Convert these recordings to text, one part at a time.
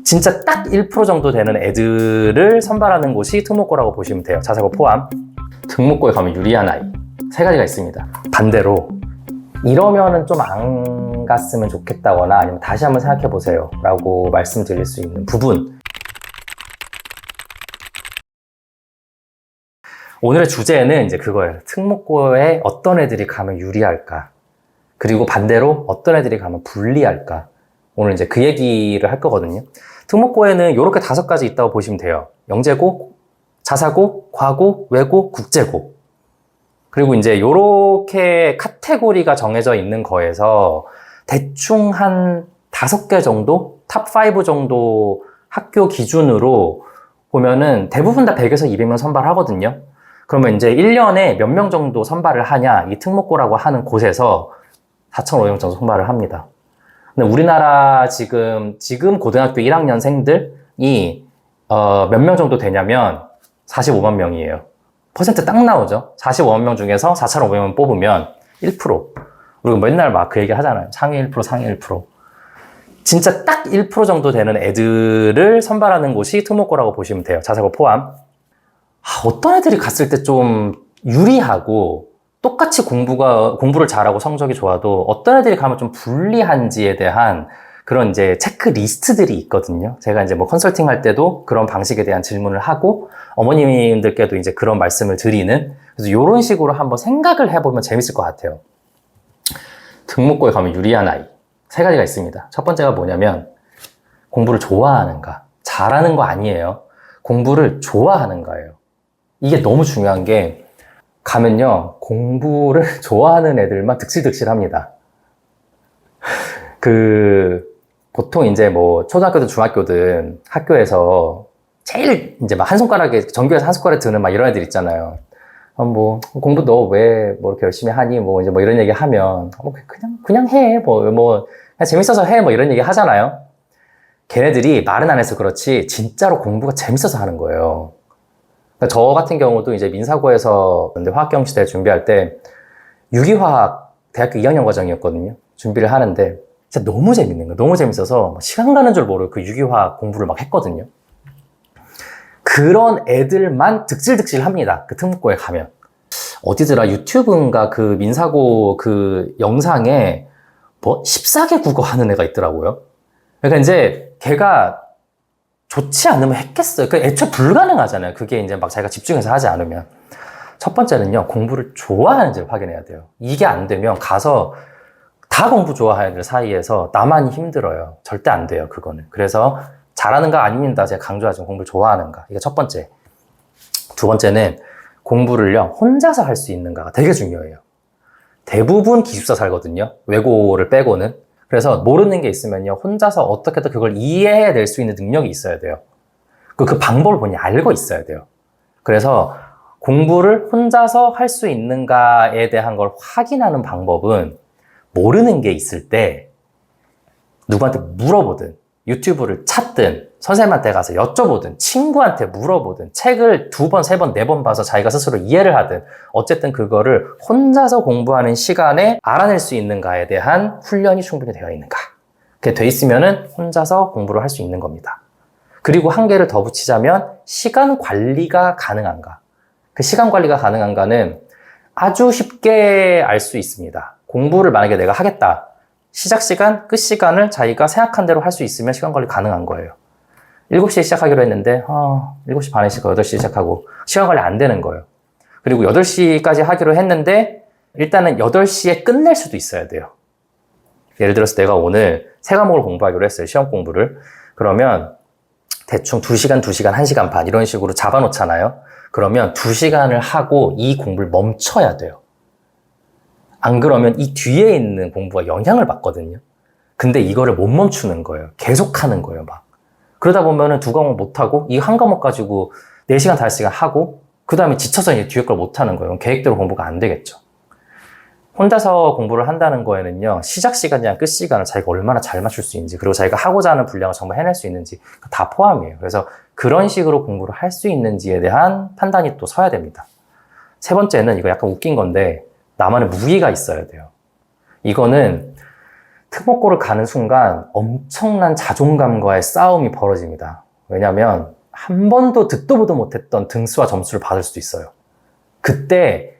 진짜 딱 1% 정도 되는 애들을 선발하는 곳이 특목고라고 보시면 돼요. 자사고 포함. 특목고에 가면 유리한 아이 3가지가 있습니다. 반대로 이러면은 좀 안 갔으면 좋겠다거나 아니면 다시 한번 생각해 보세요 라고 말씀드릴 수 있는 부분. 오늘의 주제는 이제 그거예요. 특목고에 어떤 애들이 가면 유리할까? 그리고 반대로 어떤 애들이 가면 불리할까? 오늘 이제 그 얘기를 할 거거든요. 특목고에는 이렇게 5가지 있다고 보시면 돼요. 영재고, 자사고, 과고, 외고, 국제고. 그리고 이제 이렇게 카테고리가 정해져 있는 거에서 대충 한 5개 정도? 탑5 정도 학교 기준으로 보면은 대부분 다 100에서 200명 선발하거든요. 그러면 이제 1년에 몇 명 정도 선발을 하냐? 이 특목고라고 하는 곳에서 4,500명 정도 선발을 합니다. 근데 우리나라 지금 고등학교 1학년생들이 몇 명 정도 되냐면 45만 명이에요. 퍼센트 딱 나오죠. 45만 명 중에서 4,500명 뽑으면 1%. 우리가 맨날 막 그 얘기 하잖아요. 상위 1%, 상위 1%. 진짜 딱 1% 정도 되는 애들을 선발하는 곳이 특목고라고 보시면 돼요. 자사고 포함. 어떤 애들이 갔을 때 좀 유리하고 똑같이 공부를 잘하고 성적이 좋아도 어떤 애들이 가면 좀 불리한지에 대한 그런 이제 체크리스트들이 있거든요. 제가 이제 뭐 컨설팅 할 때도 그런 방식에 대한 질문을 하고 어머님들께도 이제 그런 말씀을 드리는, 그래서 이런 식으로 한번 생각을 해보면 재밌을 것 같아요. 특목고에 가면 유리한 아이 3가지가 있습니다. 첫 번째가 뭐냐면 공부를 좋아하는가. 잘하는 거 아니에요. 공부를 좋아하는 거예요. 이게 너무 중요한 게 가면요 공부를 좋아하는 애들만 득실득실합니다. 보통 이제 뭐 초등학교든 중학교든 학교에서 제일 이제 막 한 손가락에 전교에서 한 손가락에 드는 막 이런 애들 있잖아요. 뭐 공부 너 왜 뭐 이렇게 열심히 하니 뭐 이제 뭐 이런 얘기 하면 그냥 해 뭐 그냥 재밌어서 해 뭐 이런 얘기 하잖아요. 걔네들이 말은 안 해서 그렇지 진짜로 공부가 재밌어서 하는 거예요. 그러니까 저 같은 경우도 이제 민사고에서 화학경시대 준비할 때 유기화학 대학교 2학년 과정이었거든요. 준비를 하는데 진짜 너무 재밌는 거예요. 너무 재밌어서 시간 가는 줄 모르고 그 유기화학 공부를 막 했거든요. 그런 애들만 득실득실 합니다. 그 특목고에 가면. 어디더라? 유튜브인가 그 민사고 그 영상에 뭐 14개 국어 하는 애가 있더라고요. 그러니까 이제 걔가 좋지 않으면 했겠어요. 그 애초에 불가능하잖아요. 그게 이제 막 자기가 집중해서 하지 않으면. 첫 번째는요, 공부를 좋아하는지를 확인해야 돼요. 이게 안 되면 가서 다 공부 좋아하는 애들 사이에서 나만 힘들어요. 절대 안 돼요, 그거는. 그래서 잘하는가 아닙니다. 제가 강조하지만 공부를 좋아하는가. 이게 첫 번째. 두 번째는 공부를요, 혼자서 할 수 있는가가 되게 중요해요. 대부분 기숙사 살거든요. 외고를 빼고는. 그래서 모르는 게 있으면요, 혼자서 어떻게든 그걸 이해해낼 수 있는 능력이 있어야 돼요. 그 방법을 본인이 알고 있어야 돼요. 그래서 공부를 혼자서 할 수 있는가에 대한 걸 확인하는 방법은 모르는 게 있을 때 누구한테 물어보든 유튜브를 찾든 선생님한테 가서 여쭤보든 친구한테 물어보든 책을 2번, 3번, 4번 봐서 자기가 스스로 이해를 하든 어쨌든 그거를 혼자서 공부하는 시간에 알아낼 수 있는가에 대한 훈련이 충분히 되어 있는가. 그게 돼 있으면은 혼자서 공부를 할 수 있는 겁니다. 그리고 한 개를 더 붙이자면 시간 관리가 가능한가. 그 시간 관리가 가능한가는 아주 쉽게 알 수 있습니다. 공부를 만약에 내가 하겠다. 시작 시간, 끝 시간을 자기가 생각한 대로 할 수 있으면 시간 관리 가능한 거예요. 7시에 시작하기로 했는데 7시 반에 시작하고 8시에 시작하고 시간 관리 안 되는 거예요. 그리고 8시까지 하기로 했는데 일단은 8시에 끝낼 수도 있어야 돼요. 예를 들어서 내가 오늘 3과목을 공부하기로 했어요. 시험 공부를. 그러면 대충 2시간, 2시간, 1시간 반 이런 식으로 잡아놓잖아요. 그러면 2시간을 하고 이 공부를 멈춰야 돼요. 안 그러면 이 뒤에 있는 공부가 영향을 받거든요. 근데 이거를 못 멈추는 거예요. 계속 하는 거예요, 막. 그러다 보면은 2과목 못하고 이 한 과목 가지고 4시간, 5시간 하고 그 다음에 지쳐서 이제 뒤에 걸 못하는 거예요. 계획대로 공부가 안 되겠죠. 혼자서 공부를 한다는 거에는요, 시작 시간이랑 끝 시간을 자기가 얼마나 잘 맞출 수 있는지, 그리고 자기가 하고자 하는 분량을 정말 해낼 수 있는지 다 포함이에요. 그래서 그런 식으로 공부를 할 수 있는지에 대한 판단이 또 서야 됩니다. 세 번째는 이거 약간 웃긴 건데 나만의 무기가 있어야 돼요. 이거는 특목고를 가는 순간 엄청난 자존감과의 싸움이 벌어집니다. 왜냐하면 한 번도 듣도 보도 못했던 등수와 점수를 받을 수도 있어요. 그때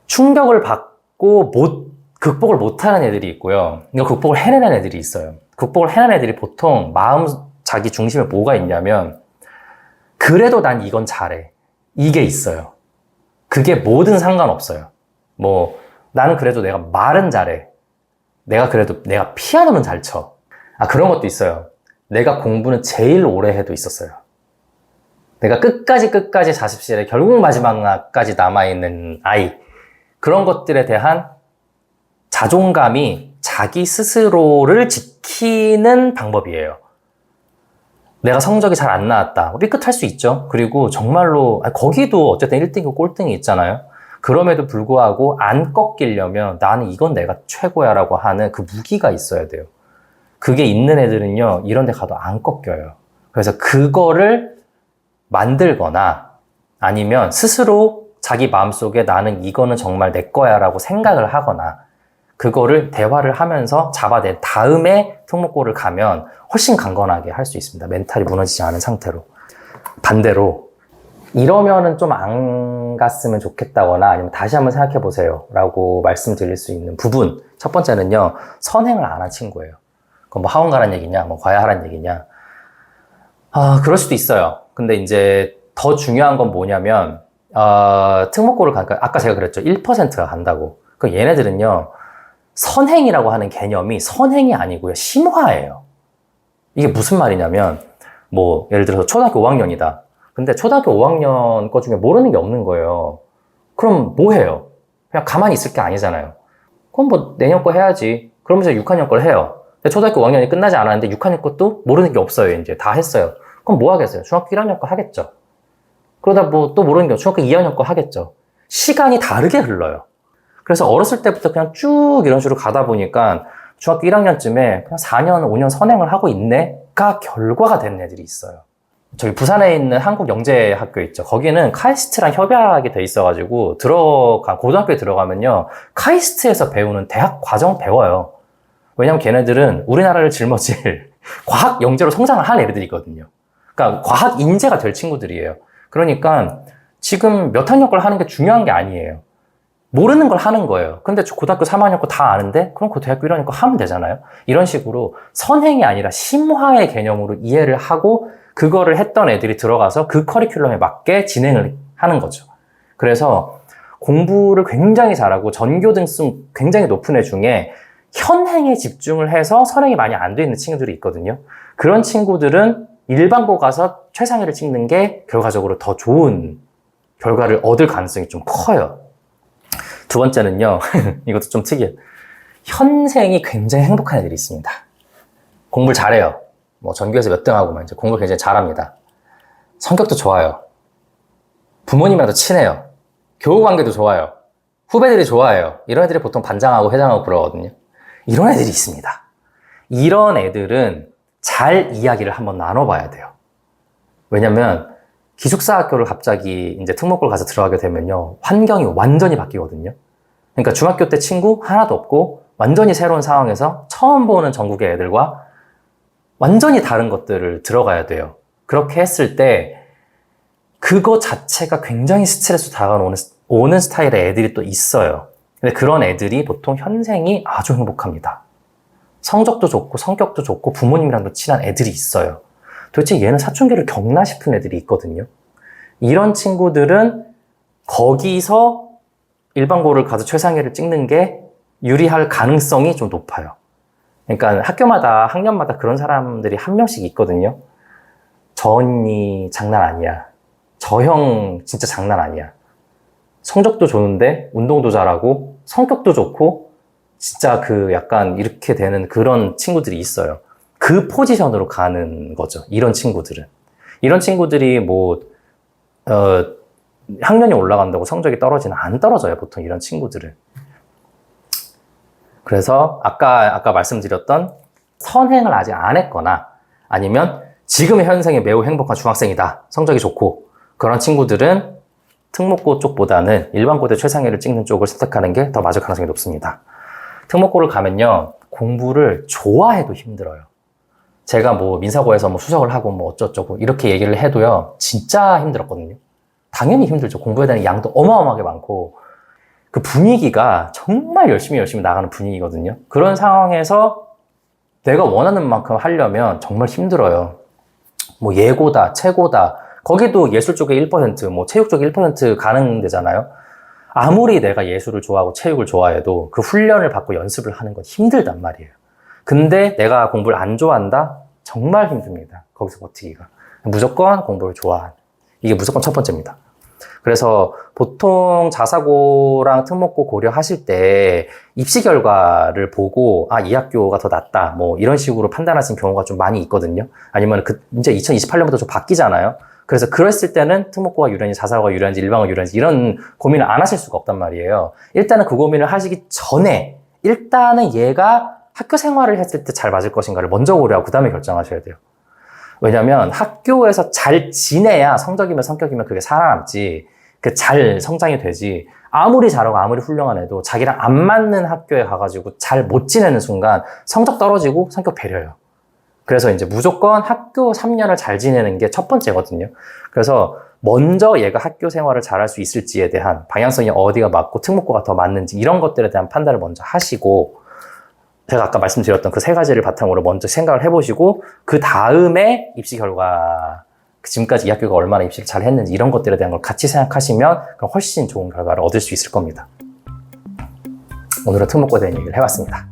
충격을 받고 극복을 못하는 애들이 있고요. 이거 극복을 해내는 애들이 있어요. 극복을 해내는 애들이 보통 자기 중심에 뭐가 있냐면 그래도 난 이건 잘해. 이게 있어요. 그게 뭐든 상관없어요. 뭐 나는 그래도 내가 말은 잘해. 내가 피아노는 잘 쳐. 그런 것도 있어요. 내가 공부는 제일 오래 해도 있었어요. 내가 끝까지 자습실에 결국 마지막 날까지 남아있는 아이. 그런 것들에 대한 자존감이 자기 스스로를 지키는 방법이에요. 내가 성적이 잘 안 나왔다. 삐끗할 수 있죠. 그리고 정말로 거기도 어쨌든 1등이고 꼴등이 있잖아요. 그럼에도 불구하고 안 꺾이려면 나는 이건 내가 최고야 라고 하는 그 무기가 있어야 돼요. 그게 있는 애들은요, 이런 데 가도 안 꺾여요. 그래서 그거를 만들거나 아니면 스스로 자기 마음속에 나는 이거는 정말 내 거야 라고 생각을 하거나 그거를 대화를 하면서 잡아낸 다음에 특목고를 가면 훨씬 강건하게 할 수 있습니다. 멘탈이 무너지지 않은 상태로. 반대로 이러면은 좀 안 갔으면 좋겠다거나 아니면 다시 한번 생각해 보세요 라고 말씀드릴 수 있는 부분. 첫 번째는요, 선행을 안 한 친구예요. 그럼 뭐 학원 가란 얘기냐, 뭐 과외하란 얘기냐. 그럴 수도 있어요. 근데 이제 더 중요한 건 뭐냐면, 특목고를 가니까, 아까 제가 그랬죠. 1%가 간다고. 그럼 얘네들은요, 선행이라고 하는 개념이 선행이 아니고요, 심화예요. 이게 무슨 말이냐면, 뭐, 예를 들어서 초등학교 5학년이다. 근데 초등학교 5학년 거 중에 모르는 게 없는 거예요. 그럼 뭐 해요? 그냥 가만히 있을 게 아니잖아요. 그럼 뭐 내년 거 해야지. 그러면서 6학년 걸 해요. 근데 초등학교 5학년이 끝나지 않았는데 6학년 것도 모르는 게 없어요. 이제 다 했어요. 그럼 뭐 하겠어요? 중학교 1학년 거 하겠죠. 그러다 뭐 또 모르는 게 중학교 2학년 거 하겠죠. 시간이 다르게 흘러요. 그래서 어렸을 때부터 그냥 쭉 이런 식으로 가다 보니까 중학교 1학년쯤에 그냥 4년, 5년 선행을 하고 있네가 결과가 된 애들이 있어요. 저기 부산에 있는 한국영재학교 있죠. 거기는 카이스트랑 협약이 돼 있어가지고 고등학교에 들어가면요, 카이스트에서 배우는 대학 과정 배워요. 왜냐면 걔네들은 우리나라를 짊어질 과학 영재로 성장을 한 애들이거든요. 그러니까 과학 인재가 될 친구들이에요. 그러니까 지금 몇 학년 걸 하는 게 중요한 게 아니에요. 모르는 걸 하는 거예요. 근데 고등학교 3학년 거 다 아는데 그럼 그 대학교 1학년 거 하면 되잖아요. 이런 식으로 선행이 아니라 심화의 개념으로 이해를 하고 그거를 했던 애들이 들어가서 그 커리큘럼에 맞게 진행을 하는 거죠. 그래서 공부를 굉장히 잘하고 전교 등수 굉장히 높은 애 중에 현행에 집중을 해서 선행이 많이 안 돼 있는 친구들이 있거든요. 그런 친구들은 일반고 가서 최상위를 찍는 게 결과적으로 더 좋은 결과를 얻을 가능성이 좀 커요. 두 번째는요, 이것도 좀 특이해요. 현생이 굉장히 행복한 애들이 있습니다. 공부를 잘해요. 뭐 전교에서 몇 등하고 이제 공부를 굉장히 잘합니다. 성격도 좋아요. 부모님이랑도 친해요. 교우관계도 좋아요. 후배들이 좋아해요. 이런 애들이 보통 반장하고 회장하고 그러거든요. 이런 애들이 있습니다. 이런 애들은 잘 이야기를 한번 나눠봐야 돼요. 왜냐면 기숙사 학교를 갑자기 이제 특목고를 가서 들어가게 되면요, 환경이 완전히 바뀌거든요. 그러니까 중학교 때 친구 하나도 없고 완전히 새로운 상황에서 처음 보는 전국의 애들과 완전히 다른 것들을 들어가야 돼요. 그렇게 했을 때 그거 자체가 굉장히 스트레스로 다가오는 스타일의 애들이 또 있어요. 근데 그런 애들이 보통 현생이 아주 행복합니다. 성적도 좋고 성격도 좋고 부모님이랑도 친한 애들이 있어요. 도대체 얘는 사춘기를 겪나 싶은 애들이 있거든요. 이런 친구들은 거기서 일반고를 가서 최상위를 찍는 게 유리할 가능성이 좀 높아요. 그러니까 학교마다, 학년마다 그런 사람들이 한 명씩 있거든요. 저 언니 장난 아니야. 저 형 진짜 장난 아니야. 성적도 좋은데 운동도 잘하고 성격도 좋고 진짜 그 약간 이렇게 되는 그런 친구들이 있어요. 그 포지션으로 가는 거죠. 이런 친구들은. 이런 친구들이 학년이 올라간다고 성적이 떨어지나 안 떨어져요. 보통 이런 친구들은. 그래서 아까 말씀드렸던 선행을 아직 안 했거나 아니면 지금의 현생에 매우 행복한 중학생이다. 성적이 좋고 그런 친구들은 특목고 쪽보다는 일반고대 최상위를 찍는 쪽을 선택하는 게 더 맞을 가능성이 높습니다. 특목고를 가면요, 공부를 좋아해도 힘들어요. 제가 뭐 민사고에서 뭐 수석을 하고 뭐 어쩌고저쩌고 이렇게 얘기를 해도요, 진짜 힘들었거든요. 당연히 힘들죠. 공부해야 되는 양도 어마어마하게 많고, 그 분위기가 정말 열심히 나가는 분위기거든요. 그런 상황에서 내가 원하는 만큼 하려면 정말 힘들어요. 뭐 예고다, 최고다, 거기도 예술 쪽에 1%, 뭐 체육 쪽에 1% 가는 데잖아요. 아무리 내가 예술을 좋아하고 체육을 좋아해도 그 훈련을 받고 연습을 하는 건 힘들단 말이에요. 근데 내가 공부를 안 좋아한다? 정말 힘듭니다. 거기서 버티기가. 무조건 공부를 좋아하는. 이게 무조건 첫 번째입니다. 그래서 보통 자사고랑 특목고 고려하실 때 입시 결과를 보고 이 학교가 더 낫다 뭐 이런 식으로 판단하시는 경우가 좀 많이 있거든요. 아니면 이제 2028년부터 좀 바뀌잖아요. 그래서 그랬을 때는 특목고가 유리한지 자사고가 유리한지 일반고가 유리한지 이런 고민을 안 하실 수가 없단 말이에요. 일단은 그 고민을 하시기 전에 일단은 얘가 학교 생활을 했을 때 잘 맞을 것인가를 먼저 고려하고 그 다음에 결정하셔야 돼요. 왜냐면 학교에서 잘 지내야 성적이면 성격이면 그게 살아남지, 그 잘 성장이 되지, 아무리 잘하고 아무리 훌륭한 애도 자기랑 안 맞는 학교에 가가지고 잘 못 지내는 순간 성적 떨어지고 성격 배려요. 그래서 이제 무조건 학교 3년을 잘 지내는 게 첫 번째거든요. 그래서 먼저 얘가 학교 생활을 잘할 수 있을지에 대한 방향성이 어디가 맞고 특목고가 더 맞는지 이런 것들에 대한 판단을 먼저 하시고, 제가 아까 말씀드렸던 그 세 가지를 바탕으로 먼저 생각을 해보시고, 그 다음에 입시 결과, 지금까지 이 학교가 얼마나 입시를 잘 했는지 이런 것들에 대한 걸 같이 생각하시면 그럼 훨씬 좋은 결과를 얻을 수 있을 겁니다. 오늘은 특목고에 대한 얘기를 해봤습니다.